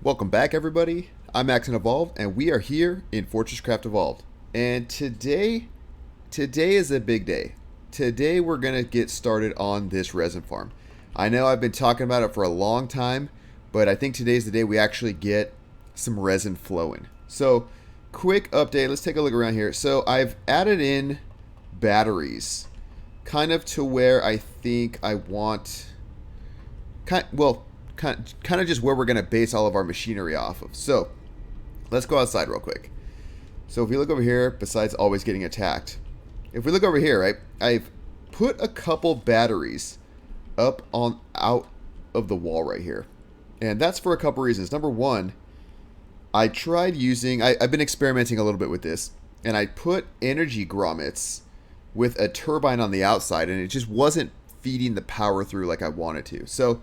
Welcome back, everybody. I'm AxionEvolved, and we are here in FortressCraft Evolved. And today is a big day. Today we're gonna get started on this resin farm. I know I've been talking about it for a long time, but I think today's the day we actually get some resin flowing. So, quick update. Let's take a look around here. So I've added in batteries, kind of to where I think I want. Kind of just where we're going to base all of our machinery off of. So, let's go outside real quick. So, if we look over here, besides always getting attacked, if we look over here, right, I've put a couple batteries up on out of the wall right here. And that's for a couple reasons. Number one, I tried using, I've been experimenting a little bit with this, and I put energy grommets with a turbine on the outside, and it just wasn't feeding the power through like I wanted to. So,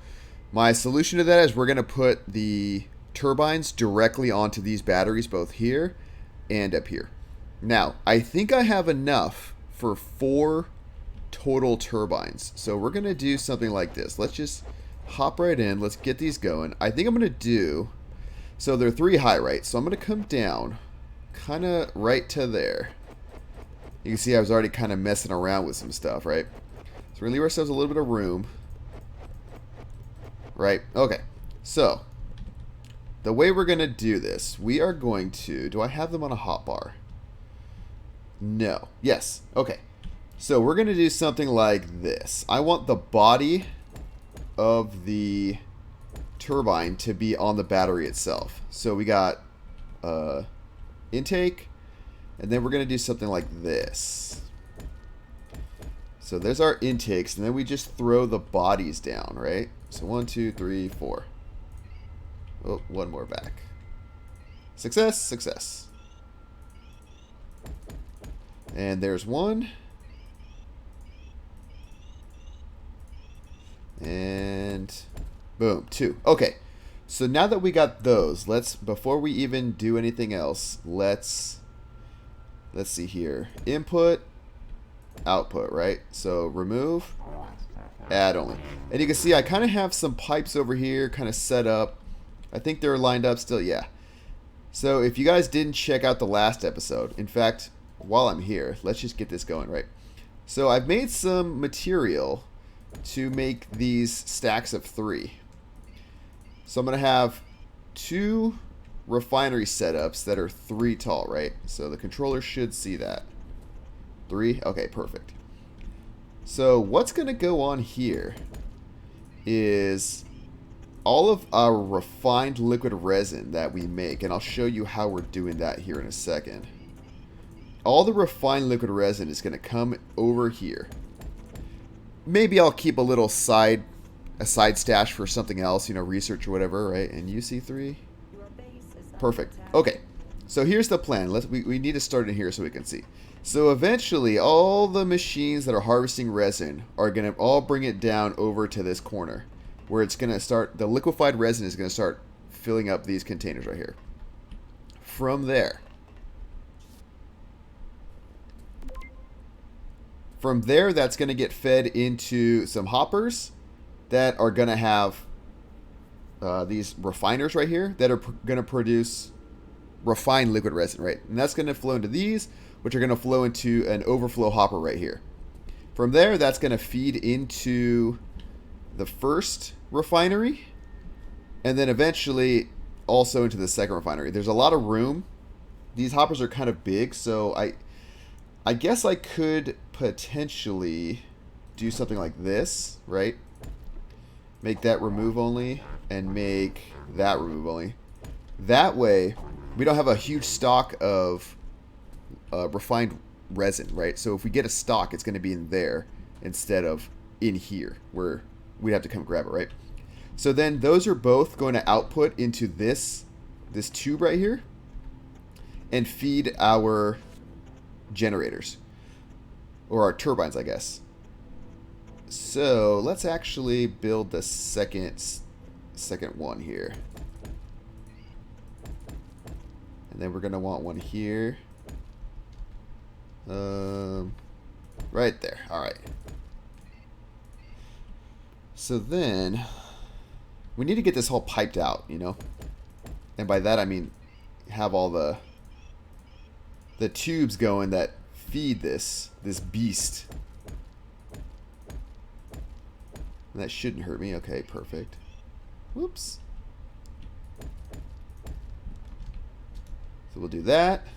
my solution to that is we're going to put the turbines directly onto these batteries, both here and up here. Now, I think I have enough for 4 total turbines. So we're going to do something like this. Let's just hop right in. Let's get these going. I think I'm going to do, so they're 3 high, right? So I'm going to come down kind of right to there. You can see I was already kind of messing around with some stuff, right? So we're going to leave ourselves a little bit of room. Right, okay, so the way we're going to do this, we are going to, do I have them on a hotbar? No, yes, okay. So we're going to do something like this. I want the body of the turbine to be on the battery itself. So we got intake, and then we're going to do something like this. So there's our intakes, and then we just throw the bodies down, right? So 1, 2, 3, 4. Oh, one more back. Success, success. And there's 1. And boom, 2. Okay. So now that we got those, before we even do anything else, let's see here. Input, output, right? So remove, add only. And you can see I kind of have some pipes over here kind of set up. I think they're lined up still, yeah. So if you guys didn't check out the last episode, in fact, while I'm here, let's just get this going, right? So I've made some material to make these stacks of 3. So I'm going to have 2 refinery setups that are 3 tall, right? So the controller should see that. 3? Okay, perfect. So what's going to go on here is all of our refined liquid resin that we make, and I'll show you how we're doing that here in a second. All the refined liquid resin is going to come over here. Maybe I'll keep a side stash for something else, you know, research or whatever, right? And UC3? Perfect. Okay. So here's the plan. We need to start in here so we can see. So eventually, all the machines that are harvesting resin are going to all bring it down over to this corner, where it's going to start, the liquefied resin is going to start filling up these containers right here. From there, that's going to get fed into some hoppers that are going to have these refiners right here that are going to produce refined liquid resin, right? And that's going to flow into these, which are going to flow into an overflow hopper right here. From there, that's going to feed into the first refinery, and then eventually also into the second refinery. There's a lot of room. These hoppers are kind of big, so I guess I could potentially do something like this, right? Make that remove only, and make that remove only. That way, we don't have a huge stock of refined resin, right? So if we get a stock, it's going to be in there instead of in here where we'd have to come grab it, right? So then those are both going to output into this tube right here and feed our generators, or our turbines, I guess. So let's actually build the second one here. And then we're going to want one here. Right there. All right. So then we need to get this all piped out, you know. And by that I mean have all the tubes going that feed this beast. And that shouldn't hurt me. Okay, perfect. Whoops. So we'll do that.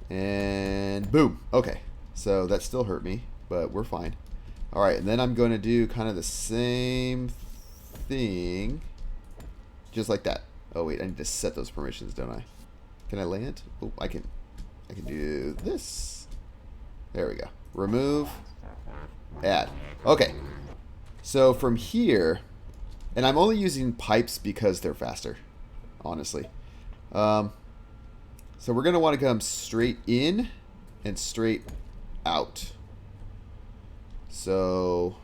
And boom. Okay. So that still hurt me, but we're fine. Alright, and then I'm going to do kind of the same thing. Just like that. Oh wait, I need to set those permissions, don't I? Can I land? Oh, I can do this. There we go. Remove. Add. Okay. So from here, and I'm only using pipes because they're faster, honestly. So we're going to want to come straight in and straight out. So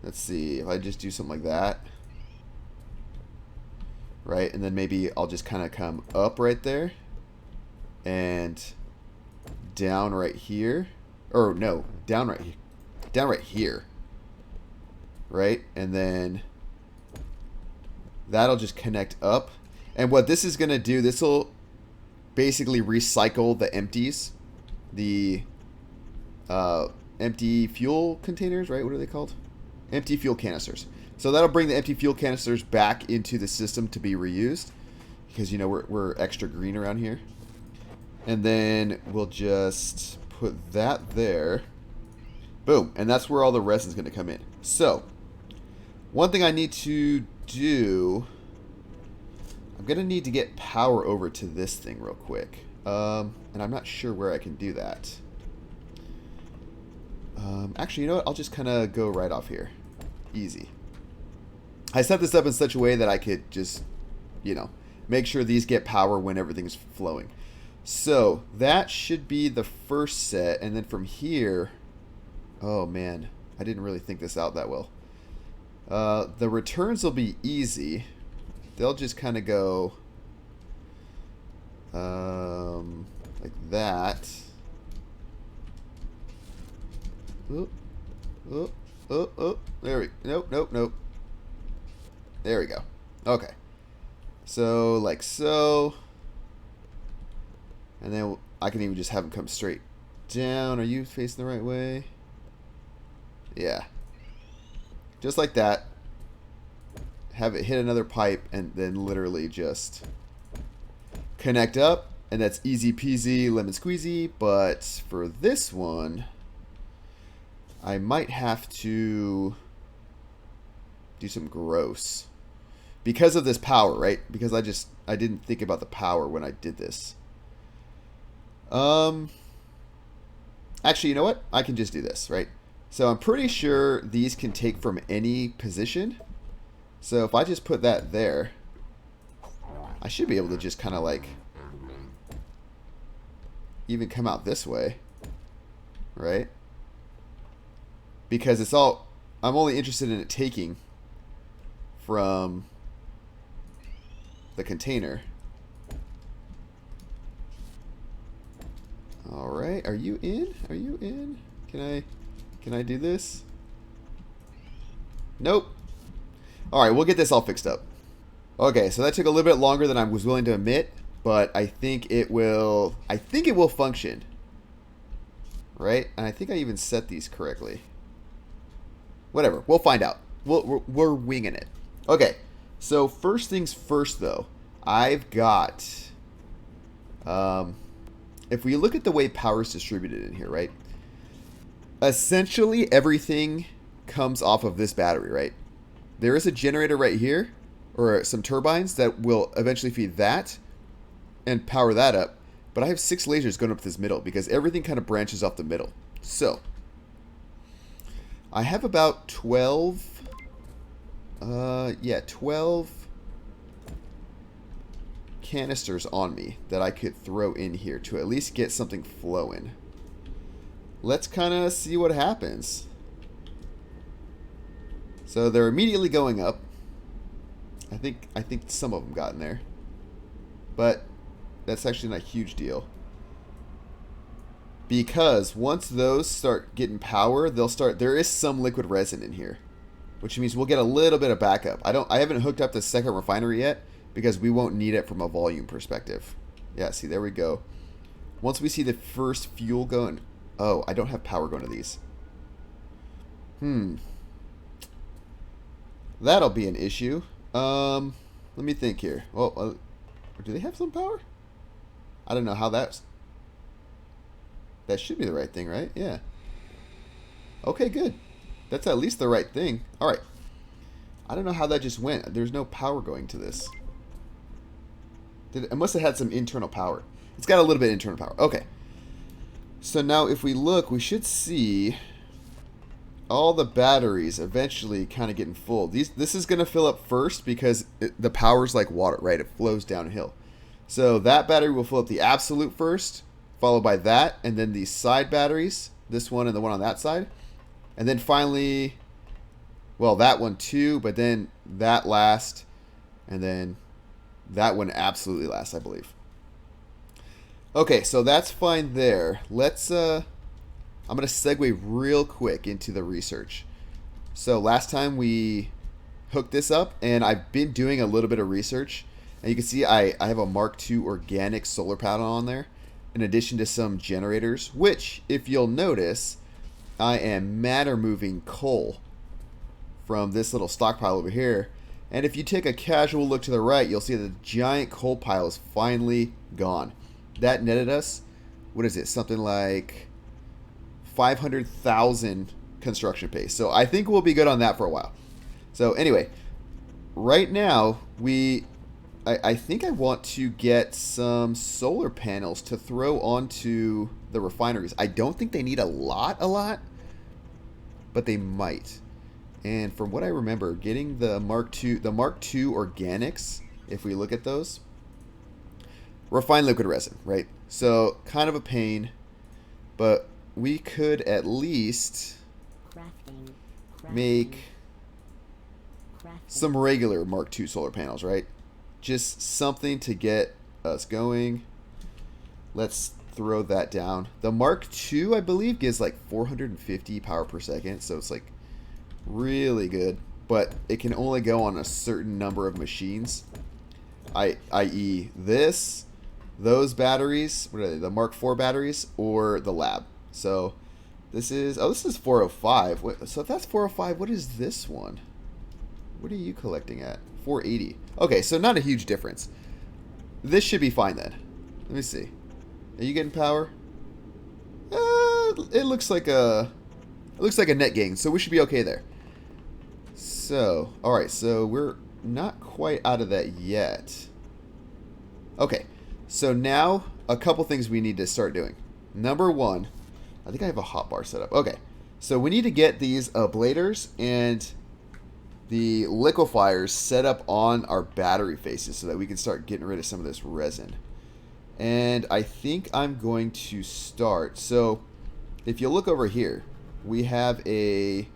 let's see if I just do something like that. Right, and then maybe I'll just kind of come up right there and down right here. Or no, down right here. Right? And then that'll just connect up. And what this is going to do, this will basically recycle the empties. The empty fuel containers, right? What are they called? Empty fuel canisters. So that'll bring the empty fuel canisters back into the system to be reused. Because, you know, we're extra green around here. And then we'll just put that there. Boom. And that's where all the resin's going to come in. So, one thing I need to do... I'm going to need to get power over to this thing real quick. And I'm not sure where I can do that. Actually, you know what? I'll just kind of go right off here. Easy. I set this up in such a way that I could just, you know, make sure these get power when everything's flowing. So, that should be the first set. And then from here... Oh, man. I didn't really think this out that well. The returns will be easy. They'll just kind of go... like that. Oh, oh, oh, oh. There we go. Nope, nope, nope. There we go. Okay. So, like so. And then I can even just have them come straight down. Are you facing the right way? Yeah. Just like that. Have it hit another pipe and then literally just connect up. And that's easy peasy, lemon squeezy. But for this one, I might have to do some gross. Because of this power, right? Because I didn't think about the power when I did this. Actually, you know what? I can just do this, right? So I'm pretty sure these can take from any position. So if I just put that there, I should be able to just kind of like even come out this way, right? Because it's all, I'm only interested in it taking from the container. All right, are you in? Are you in? Can I do this? Nope. All right, we'll get this all fixed up. Okay, so that took a little bit longer than I was willing to admit, but I think it will function. Right? And I think I even set these correctly. Whatever, we'll find out. We're winging it. Okay, so first things first though, I've got, if we look at the way power is distributed in here, right? Essentially everything comes off of this battery, right? There is a generator right here, or some turbines that will eventually feed that and power that up. But I have 6 lasers going up this middle because everything kind of branches off the middle. So, I have about 12, 12 canisters on me that I could throw in here to at least get something flowing. Let's kind of see what happens. So they're immediately going up. I think some of them got in there. But that's actually not a huge deal. because once those start getting power, they'll start. There is some liquid resin in here, which means we'll get a little bit of backup. I haven't hooked up the second refinery yet because we won't need it from a volume perspective. Yeah, see, there we go. Once we see the first fuel going, oh, I don't have power going to these. That'll be an issue. Let me think here. Well, do they have some power? I don't know how that should be the right thing, right? Yeah. Okay, good. That's at least the right thing. All right. I don't know how that just went. There's no power going to this. It must have had some internal power. It's got a little bit of internal power. Okay. So now if we look, we should see all the batteries eventually kind of getting full. This is going to fill up first because the power's like water, right? It flows downhill. So that battery will fill up the absolute first, followed by that, and then these side batteries, this one and the one on that side. And then finally, well, that one too, but then that last, and then that one absolutely last, I believe. Okay, so that's fine there. Let's, I'm going to segue real quick into the research. So last time we hooked this up, and I've been doing a little bit of research. And you can see I have a Mark II organic solar panel on there, in addition to some generators, which, if you'll notice, I am matter moving coal from this little stockpile over here. And if you take a casual look to the right, you'll see that the giant coal pile is finally gone. That netted us, what is it, something like 500,000 construction pace. So I think we'll be good on that for a while. So anyway, right now I think I want to get some solar panels to throw onto the refineries. I don't think they need a lot, but they might. And from what I remember, getting the Mark II organics, if we look at those, refined liquid resin, right? So kind of a pain, but we could at least make some regular Mark II solar panels, right? Just something to get us going. Let's throw that down. The Mark II, I believe, gives like 450 power per second, so it's like really good, but it can only go on a certain number of machines, i.e. those batteries, what are they, the Mark IV batteries, or the lab. So this is 405. So if that's 405, what is this one? What are you collecting at? 480. Okay, so not a huge difference. This should be fine then. Let me see. Are you getting power? It looks like a net gain, so we should be okay there. So, all right, so we're not quite out of that yet. Okay, so now a couple things we need to start doing. Number one, I think I have a hotbar set up. Okay, so we need to get these ablaters and the liquefiers set up on our battery faces so that we can start getting rid of some of this resin. And I think I'm going to start. So if you look over here, we have a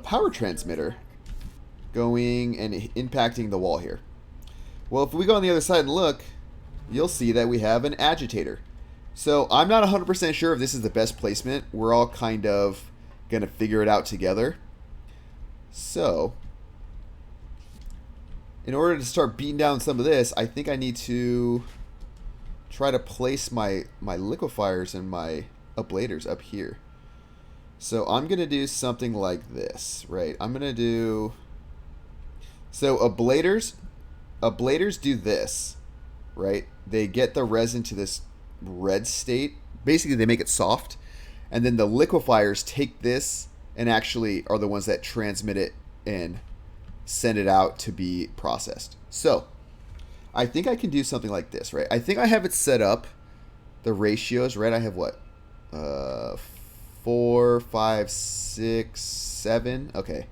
power transmitter going and impacting the wall here. Well, if we go on the other side and look, you'll see that we have an agitator. So I'm not 100% sure if this is the best placement. We're all kind of going to figure it out together. So in order to start beating down some of this, I think I need to try to place my liquefiers and my ablaters up here. So I'm going to do something like this, right? I'm going to do... So ablaters do this, right? They get the resin to this red state. Basically, they make it soft. And then the liquefiers take this and actually are the ones that transmit it and send it out to be processed. So I think I can do something like this, right? I think I have it set up, the ratios, right? I have what? 4, 5, 6, 7. Okay.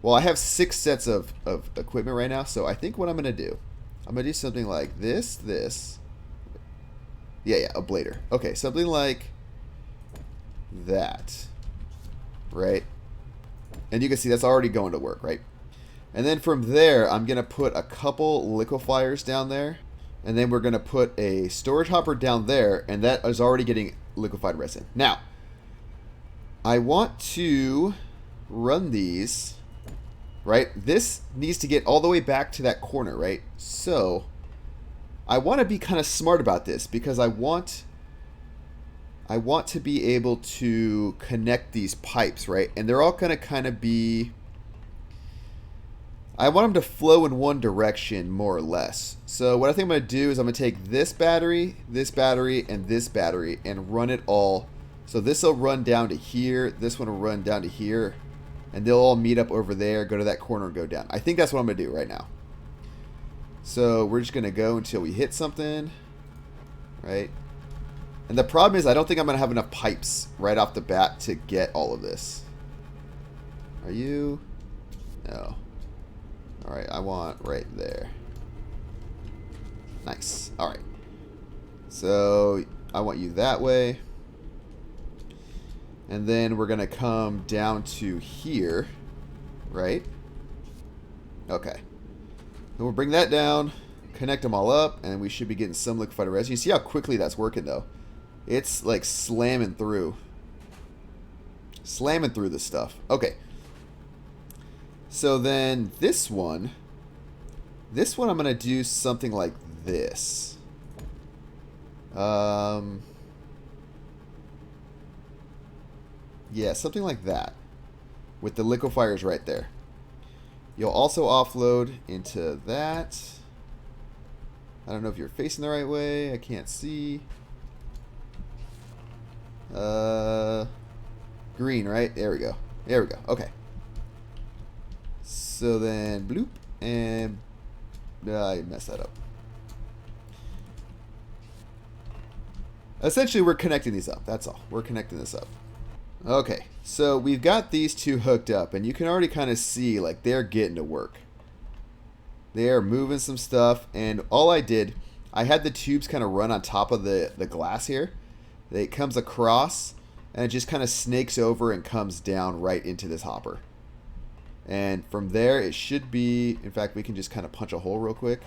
Well, I have 6 sets of equipment right now, so I think what I'm going to do, I'm going to do something like this. Yeah, ablator. Okay, something like that, right? And you can see that's already going to work, right? And then from there, I'm going to put a couple liquefiers down there. And then we're going to put a storage hopper down there, and that is already getting liquefied resin. Now, I want to run these, right? This needs to get all the way back to that corner, right? So I want to be kind of smart about this because I want to be able to connect these pipes, right? And they're all going to kind of be, I want them to flow in one direction more or less. So what I think I'm going to do is I'm going to take this battery, and this battery and run it all. So this will run down to here, this one will run down to here, and they'll all meet up over there, go to that corner and go down. I think that's what I'm going to do right now. So we're just going to go until we hit something, right? And the problem is I don't think I'm going to have enough pipes right off the bat to get all of this. Are you? No. Alright, I want right there. Nice. Alright. So I want you that way. And then we're going to come down to here, right? Okay. Then we'll bring that down, connect them all up, and we should be getting some liquefied resin. You see how quickly that's working, though? It's like slamming through. Slamming through this stuff. Okay. So then this one I'm going to do something like this. Yeah, something like that. With the liquefiers right there. You'll also offload into that. I don't know if you're facing the right way. I can't see. Green, right? There we go. There we go. Okay. So then, bloop, and I messed that up. Essentially, we're connecting these up. That's all. We're connecting this up. Okay, so we've got these two hooked up, and you can already kind of see, like, they're getting to work. They're moving some stuff, and all I did, I had the tubes kind of run on top of the glass here. It comes across, and it just kind of snakes over and comes down right into this hopper. And from there, it should be, in fact, we can just kind of punch a hole real quick.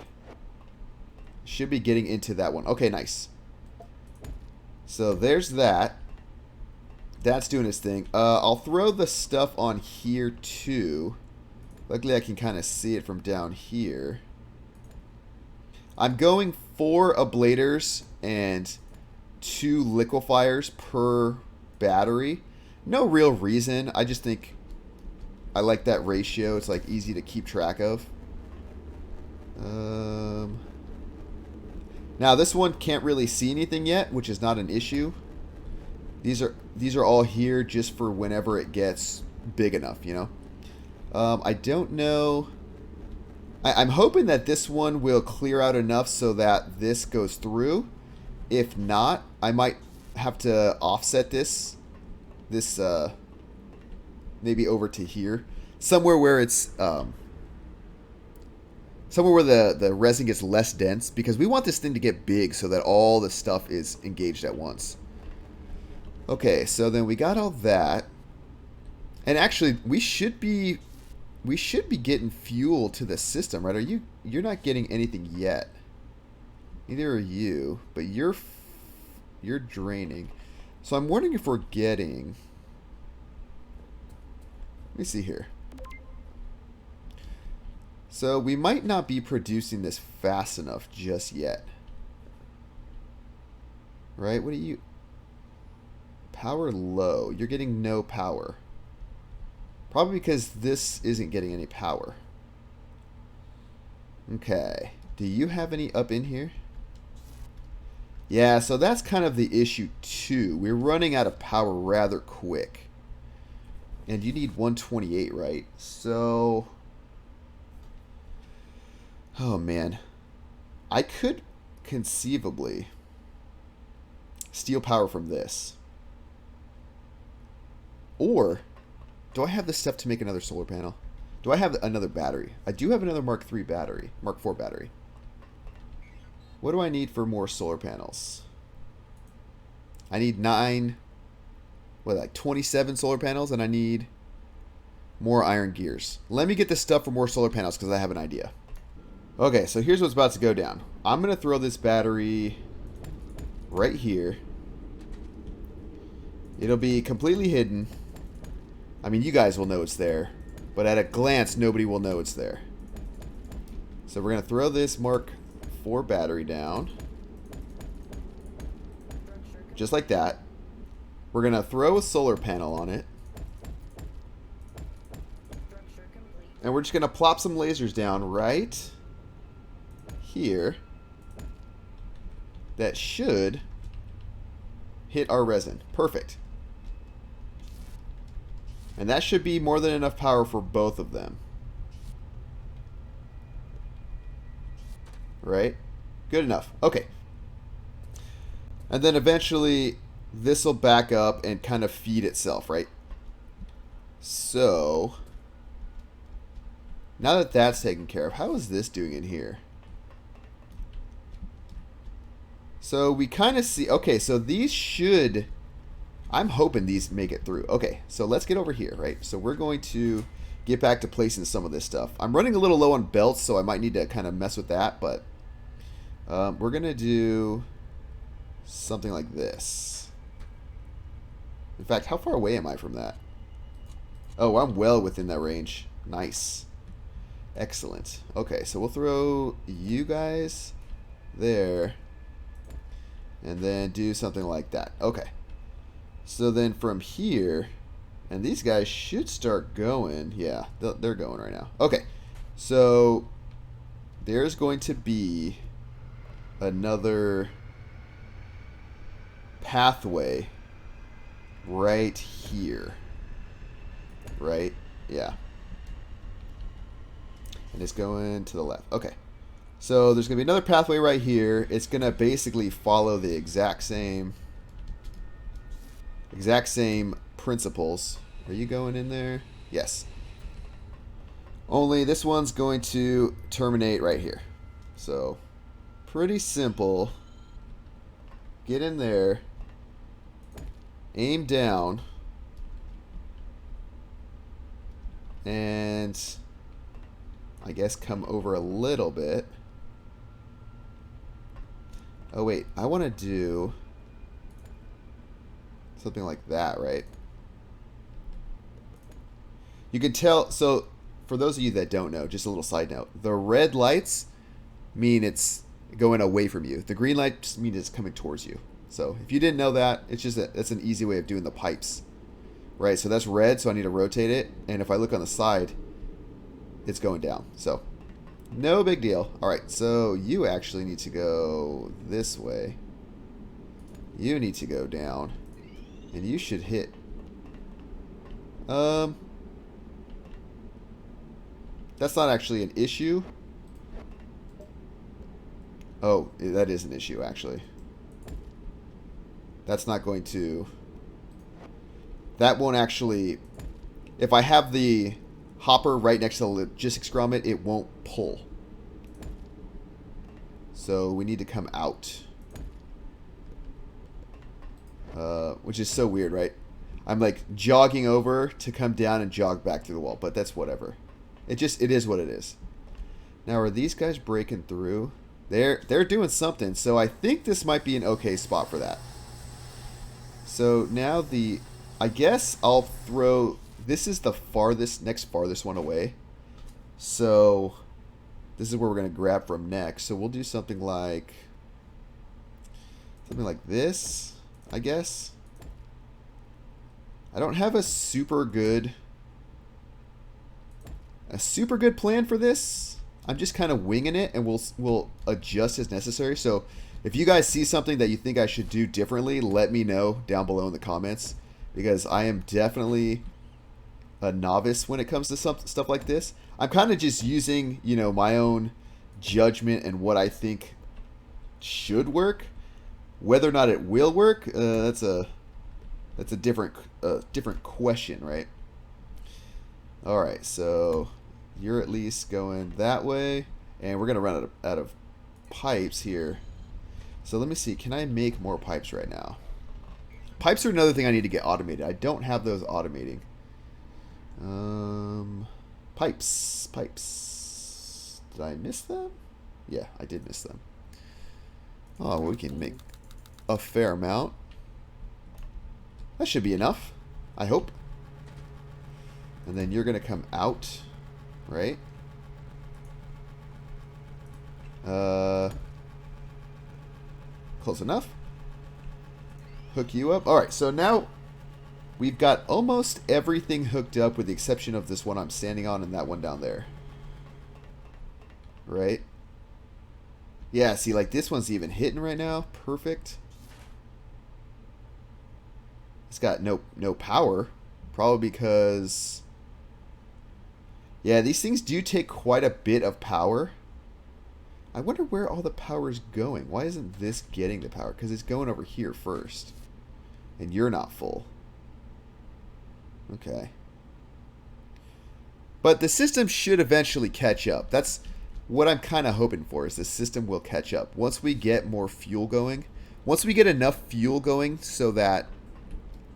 Should be getting into that one. Okay, nice. So there's that. That's doing its thing. I'll throw the stuff on here too. Luckily I can kind of see it from down here. I'm going 4 ablators and 2 liquefiers per battery. No real reason. I just think I like that ratio. It's like easy to keep track of. Now this one can't really see anything yet, which is not an issue. These are all here just for whenever it gets big enough, you know. I don't know. I'm hoping that this one will clear out enough so that this goes through. If not, I might have to offset this maybe over to here, somewhere where it's somewhere where the resin gets less dense, because we want this thing to get big so that all the stuff is engaged at once. Okay, so then we got all that. And actually, we should be getting fuel to the system, right? You're not getting anything yet. Neither are you, but you're draining. So I'm wondering if we're getting, let me see here. So we might not be producing this fast enough just yet. Right? What do you, power low. You're getting no power. Probably because this isn't getting any power. Okay. Do you have any up in here? Yeah, so that's kind of the issue too. We're running out of power rather quick. And you need 128, right? So, oh man. I could conceivably steal power from this. Or, do I have the stuff to make another solar panel? Do I have another battery? I do have another Mark IV battery. What do I need for more solar panels? I need 27 solar panels, and I need more iron gears. Let me get the stuff for more solar panels because I have an idea. Okay, so here's what's about to go down. I'm going to throw this battery right here. It'll be completely hidden. I mean, you guys will know it's there, but at a glance, nobody will know it's there. So we're going to throw this Mark IV battery down. Just like that. We're going to throw a solar panel on it. And we're just going to plop some lasers down right here. That should hit our resin. Perfect. And that should be more than enough power for both of them. Right? Good enough. Okay. And then eventually this will back up and kind of feed itself, right? So now that that's taken care of, how is this doing in here? So we kind of see, okay, so these should, I'm hoping these make it through. Okay, so let's get over here, right? So we're going to get back to placing some of this stuff. I'm running a little low on belts, so I might need to kind of mess with that, but we're going to do something like this. In fact, how far away am I from that? Oh, I'm well within that range. Nice. Excellent. Okay, so we'll throw you guys there. And then do something like that. Okay. So then from here, and these guys should start going. Yeah, they're going right now. Okay. So there's going to be another pathway right here. Right? Yeah. And it's going to the left. Okay. So there's going to be another pathway right here. It's going to basically follow the exact same principles. Are you going in there? Yes. Only this one's going to terminate right here. So pretty simple. Get in there. Aim down. And I guess come over a little bit. Oh wait, I want to do something like that, right? You can tell, so for those of you that don't know, just a little side note, the red lights mean it's going away from you. The green lights mean it's coming towards you. So if you didn't know that, it's just that's an easy way of doing the pipes, right? So that's red, so I need to rotate it, and if I look on the side, it's going down. So no big deal. Alright, so you actually need to go this way. You need to go down. And you should hit. That's not actually an issue. Oh, that is an issue, actually. That's not going to... That won't actually... If I have the hopper right next to the logistics grommet, it won't pull. So we need to come out. Which is so weird, right? I'm like jogging over to come down and jog back through the wall, but that's whatever. It is what it is. Now, are these guys breaking through? They're doing something, so I think this might be an okay spot for that. So now I guess I'll throw, this is the next farthest one away. So this is where we're going to grab from next. So we'll do something like this, I guess. I don't have a super good plan for this. I'm just kind of winging it, and we'll adjust as necessary. So if you guys see something that you think I should do differently, let me know down below in the comments, because I am definitely a novice when it comes to stuff like this. I'm kind of just using, my own judgment and what I think should work. Whether or not it will work, that's a different question, right? All right, so you're at least going that way, and we're gonna run out of pipes here. So let me see. Can I make more pipes right now? Pipes are another thing I need to get automated. I don't have those automating. Pipes. Did I miss them? Yeah, I did miss them. Oh, we can make a fair amount. That should be enough, I hope. And then you're going to come out, right? Close enough. Hook you up. Alright, so now we've got almost everything hooked up with the exception of this one I'm standing on and that one down there. Right? Yeah, see, like this one's even hitting right now. Perfect. It's got no power. Probably because... yeah, these things do take quite a bit of power. I wonder where all the power is going. Why isn't this getting the power? Because it's going over here first. And you're not full. Okay. But the system should eventually catch up. That's what I'm kind of hoping for, is the system will catch up. Once we get more fuel going. Once we get enough fuel going so that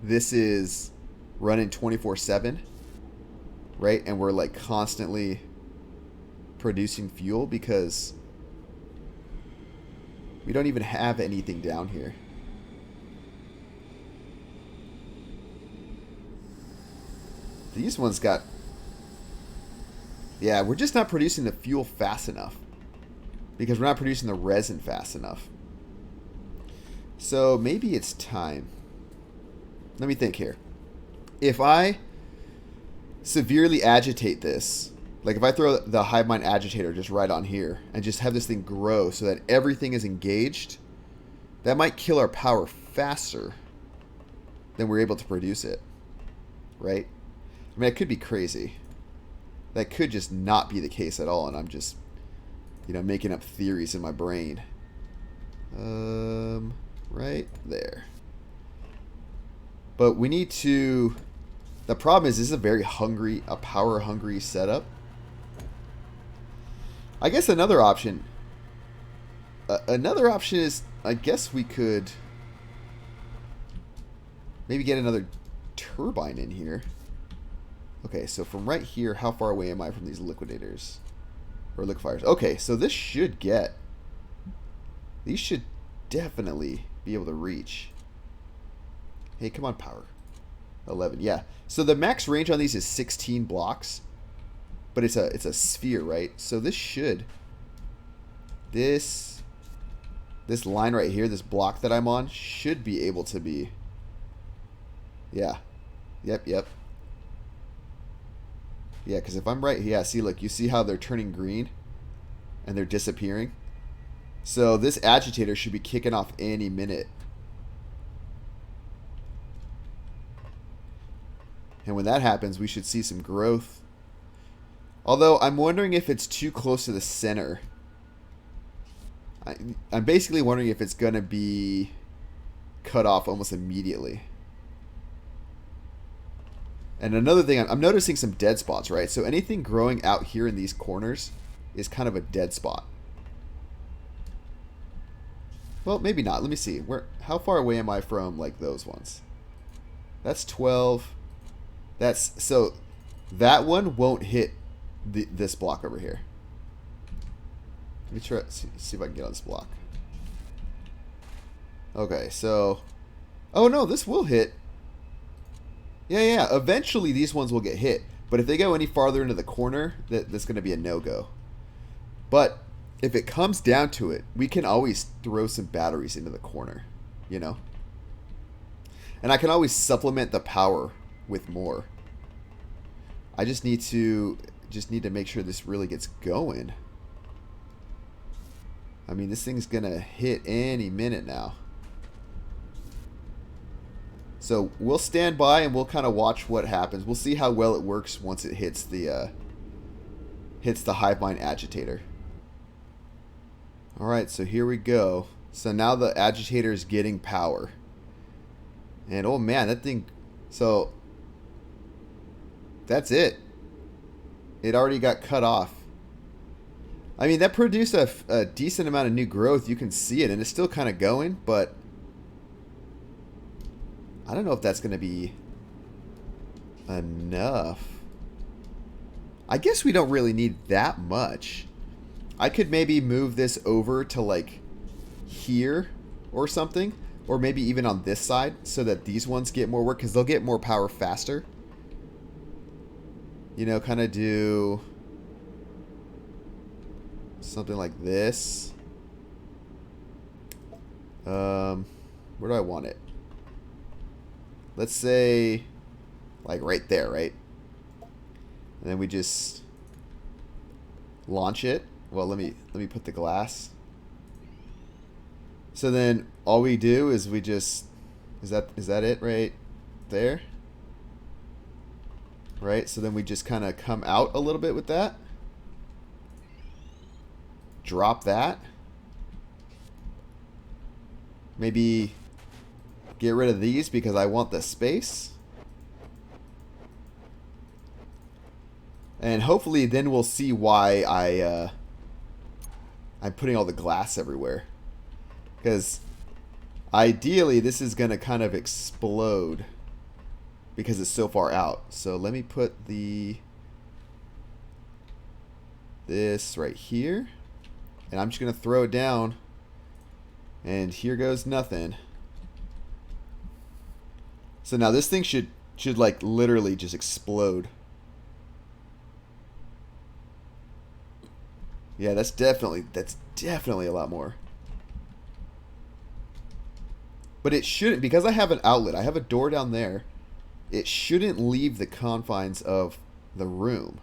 this is running 24/7. Right? And we're like constantly producing fuel because we don't even have anything down here. These ones got... yeah, we're just not producing the fuel fast enough. Because we're not producing the resin fast enough. So maybe it's time. Let me think here. If I severely agitate this, like if I throw the hive mind agitator just right on here and just have this thing grow so that everything is engaged, that might kill our power faster than we're able to produce it. Right? I mean, it could be crazy. That could just not be the case at all, and I'm just, you know, making up theories in my brain. Right there. But we need to... the problem is this is a very hungry, a power hungry setup. I guess another option is, I guess we could maybe get another turbine in here. Okay, so from right here, how far away am I from these liquidators? Or liquefiers? Okay, so this should get... these should definitely be able to reach. Hey, come on, power. 11, yeah. So the max range on these is 16 blocks. But it's a sphere, right? So this should... this line right here, this block that I'm on, should be able to be... yeah. Yep. Yeah, because if I'm right... yeah, see, look. You see how they're turning green? And they're disappearing? So this agitator should be kicking off any minute. And when that happens, we should see some growth. Although, I'm wondering if it's too close to the center. I'm basically wondering if it's going to be cut off almost immediately. And another thing, I'm noticing some dead spots, right? So anything growing out here in these corners is kind of a dead spot. Well, maybe not. Let me see. How far away am I from, like, those ones? That's 12. So that one won't hit this block over here. Let me try see if I can get on this block. Okay, so... oh no, this will hit. Yeah. Eventually these ones will get hit. But if they go any farther into the corner, that's going to be a no-go. But if it comes down to it, we can always throw some batteries into the corner. You know? And I can always supplement the power with more. I just need to make sure this really gets going. I mean, this thing's gonna hit any minute now. So we'll stand by and we'll kind of watch what happens. We'll see how well it works once it hits the hive mind agitator. All right, so here we go. So now the agitator is getting power. And oh man, that thing... so that's it. It already got cut off. I mean, that produced a decent amount of new growth. You can see it, and it's still kind of going, but I don't know if that's going to be enough. I guess we don't really need that much. I could maybe move this over to like here or something, or maybe even on this side so that these ones get more work because they'll get more power faster. You know, kind of do something like this. Where do I want it? Let's say like right there, right? And then we just launch it. Well, let me put the glass. So then all we do is we just is that it right there? Right? So then we just kind of come out a little bit with that. Drop that. Maybe get rid of these because I want the space. And hopefully then we'll see why I'm putting all the glass everywhere. Because ideally this is going to kind of explode because it's so far out. So let me put this right here. And I'm just going to throw it down. And here goes nothing. So now this thing should like literally just explode. Yeah, that's definitely a lot more. But it shouldn't, because I have an outlet. I have a door down there. It shouldn't leave the confines of the room.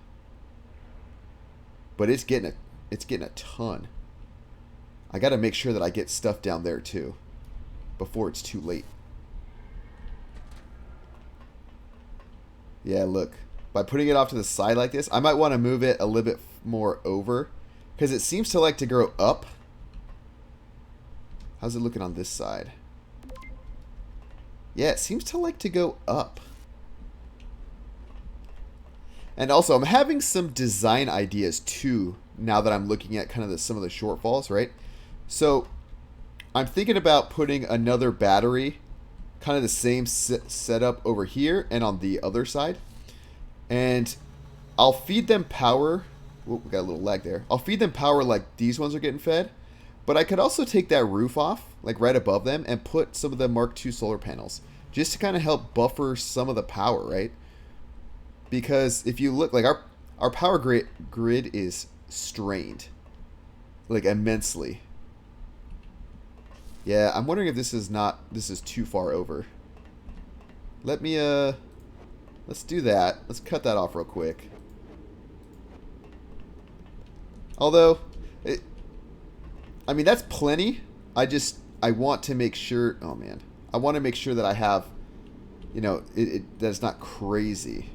But it's getting a ton. I got to make sure that I get stuff down there too before it's too late. Yeah, look. By putting it off to the side like this, I might want to move it a little bit more over because it seems to like to grow up. How's it looking on this side? Yeah, it seems to like to go up. And also, I'm having some design ideas too now that I'm looking at kind of some of the shortfalls, right? So I'm thinking about putting another battery, kind of the same setup over here and on the other side. And I'll feed them power. Whoop, we got a little lag there. I'll feed them power like these ones are getting fed. But I could also take that roof off, like right above them, and put some of the Mark II solar panels. Just to kind of help buffer some of the power, right? Because if you look, like our power grid is strained. Like immensely. Yeah, I'm wondering if this is too far over. Let me, let's do that. Let's cut that off real quick. Although, I mean, that's plenty. I want to make sure, oh man. I want to make sure that I have, you know, that it's not crazy.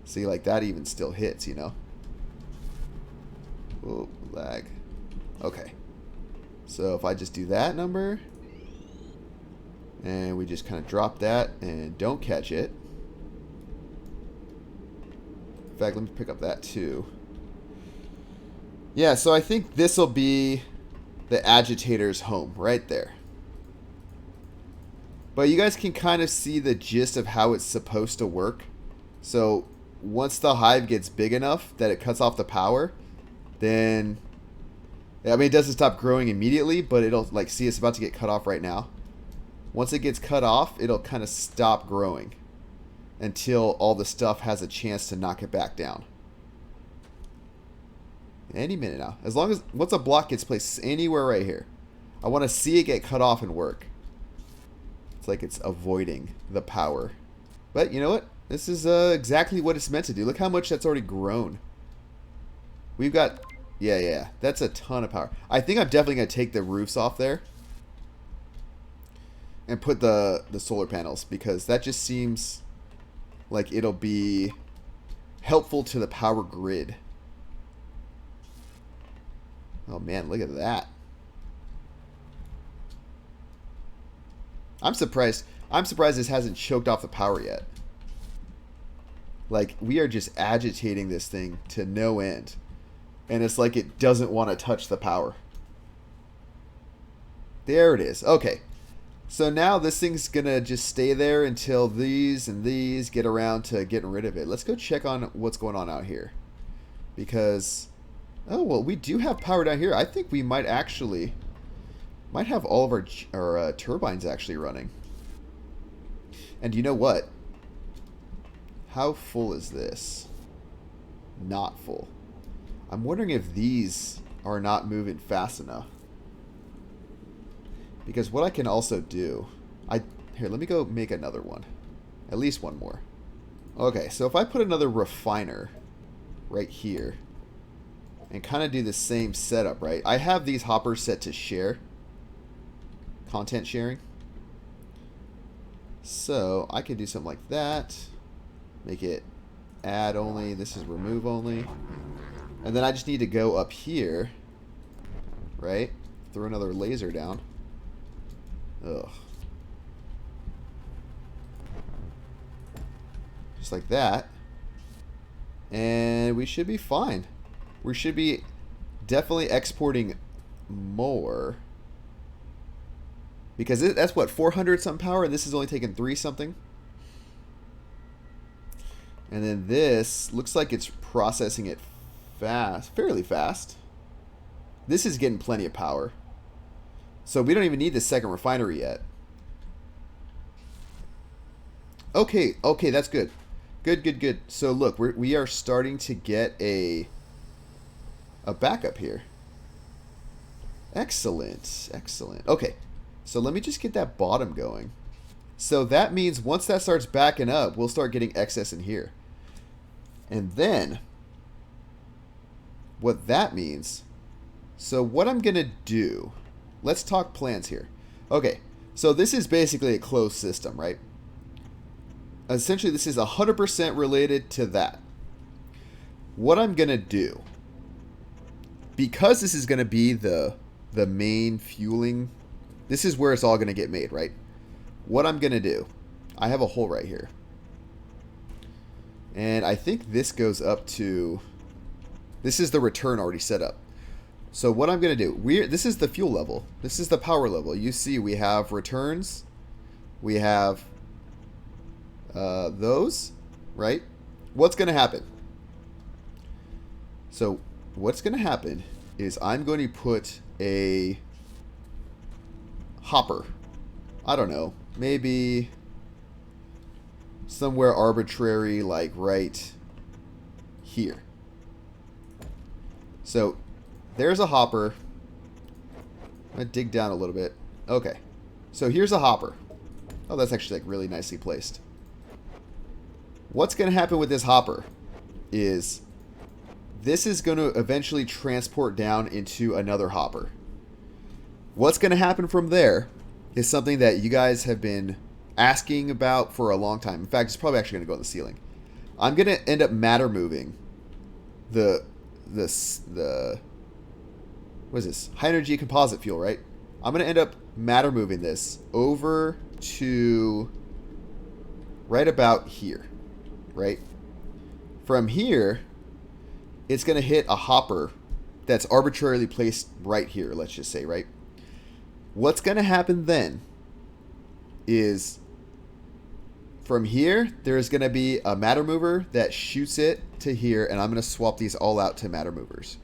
See, like that even still hits, you know. Whoa, lag. Okay. So if I just do that number, and we just kind of drop that and don't catch it. In fact, let me pick up that too. Yeah, so I think this will be the agitator's home right there. But you guys can kind of see the gist of how it's supposed to work. So once the hive gets big enough that it cuts off the power, then, I mean, it doesn't stop growing immediately, but it'll, like, see, it's about to get cut off right now. Once it gets cut off, it'll kind of stop growing until all the stuff has a chance to knock it back down. Any minute now. As long as, once a block gets placed anywhere right here, I want to see it get cut off and work. It's like it's avoiding the power. But you know what? This is exactly what it's meant to do. Look how much that's already grown. We've got, yeah, that's a ton of power. I think I'm definitely going to take the roofs off there and put the solar panels, because that just seems like it'll be helpful to the power grid. Oh man, look at that. I'm surprised this hasn't choked off the power yet. Like, we are just agitating this thing to no end. And it's like it doesn't want to touch the power. There it is. Okay. So now this thing's going to just stay there until these and these get around to getting rid of it. Let's go check on what's going on out here. because, oh, well, we do have power down here. I think we might actually, might have all of our turbines actually running. And you know what? How full is this? Not full. I'm wondering if these are not moving fast enough. Because what I can also do, here, let me go make another one. At least one more. Okay, so if I put another refiner right here and kind of do the same setup, right? I have these hoppers set to share, content sharing. So I can do something like that. Make it add only. This is remove only. And then I just need to go up here, right? Throw another laser down. Ugh. Just like that. And we should be fine. We should be definitely exporting more. Because that's what, 400 something power, and this is only taking 3 something. And then this looks like it's processing it fast, fairly fast. This is getting plenty of power. So we don't even need the second refinery yet. Okay, okay, that's good. Good. So look, we are starting to get a backup here. Excellent. Okay, so let me just get that bottom going. So that means once that starts backing up, we'll start getting excess in here. And then, what that means, so what I'm going to do, let's talk plans here. Okay, so this is basically a closed system, right? Essentially, this is 100% related to that. What I'm going to do, because this is going to be the main fueling, this is where it's all going to get made, right? What I'm going to do, I have a hole right here. And I think this goes up to, this is the return already set up. So what I'm going to do, this is the fuel level. This is the power level. You see we have returns. We have those, right? What's going to happen? So what's going to happen is I'm going to put a hopper. I don't know. Maybe somewhere arbitrary, like right here. So there's a hopper. I'm going to dig down a little bit. Okay. So here's a hopper. Oh, that's actually like really nicely placed. What's going to happen with this hopper is this is going to eventually transport down into another hopper. What's going to happen from there is something that you guys have been asking about for a long time. In fact, it's probably actually going to go on the ceiling. I'm going to end up matter moving the what is this? High energy composite fuel, right? I'm going to end up matter moving this over to right about here, right? From here, it's going to hit a hopper that's arbitrarily placed right here, let's just say, right? What's going to happen then is from here, there's going to be a matter mover that shoots it to here, and I'm going to swap these all out to matter movers.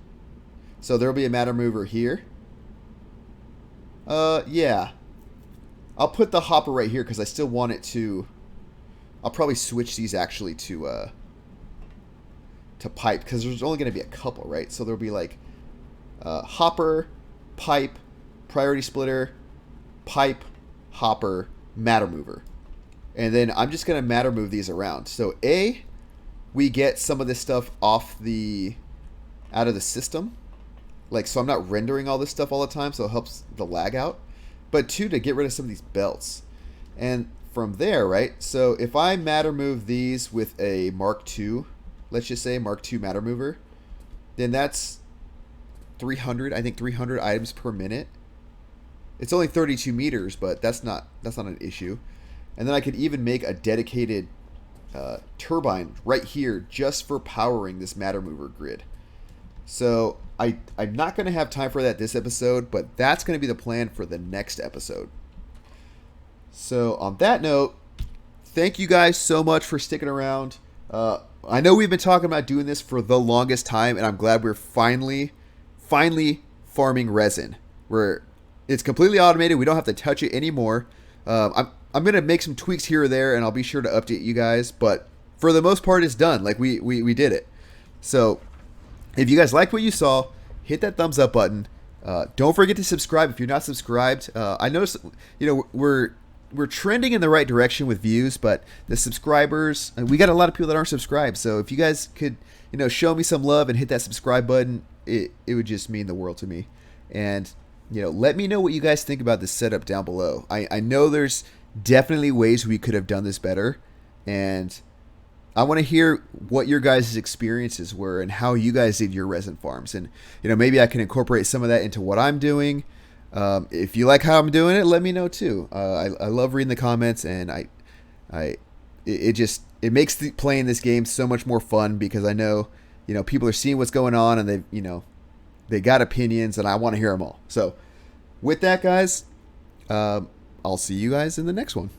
So there'll be a matter mover here. Yeah. I'll put the hopper right here because I still want it to... I'll probably switch these actually to pipe because there's only going to be a couple, right? So there'll be like hopper, pipe, priority splitter, pipe, hopper, matter mover. And then I'm just going to matter move these around. So A, we get some of this stuff out of the system. Like, so I'm not rendering all this stuff all the time, so it helps the lag out. But 2, to get rid of some of these belts. And from there, right, so if I matter move these with a Mark II, let's just say Mark II matter mover, then that's 300, I think 300 items per minute. It's only 32 meters, but that's not an issue. And then I could even make a dedicated turbine right here just for powering this matter mover grid. So I'm not going to have time for that this episode, but that's going to be the plan for the next episode. So on that note, thank you guys so much for sticking around. I know we've been talking about doing this for the longest time, and I'm glad we're finally farming resin. It's completely automated. We don't have to touch it anymore. I'm gonna make some tweaks here or there, and I'll be sure to update you guys. But for the most part, it's done. Like we did it. So if you guys like what you saw, hit that thumbs up button. Don't forget to subscribe if you're not subscribed. I noticed, we're trending in the right direction with views, but the subscribers, we got a lot of people that aren't subscribed. So if you guys could, show me some love and hit that subscribe button, it would just mean the world to me. And let me know what you guys think about this setup down below. I know there's definitely ways we could have done this better, and I want to hear what your guys' experiences were and how you guys did your resin farms. And maybe I can incorporate some of that into what I'm doing. If you like how I'm doing it, let me know too. I love reading the comments, and it makes playing this game so much more fun, because I know people are seeing what's going on, and they got opinions, and I want to hear them all. So with that, guys, I'll see you guys in the next one.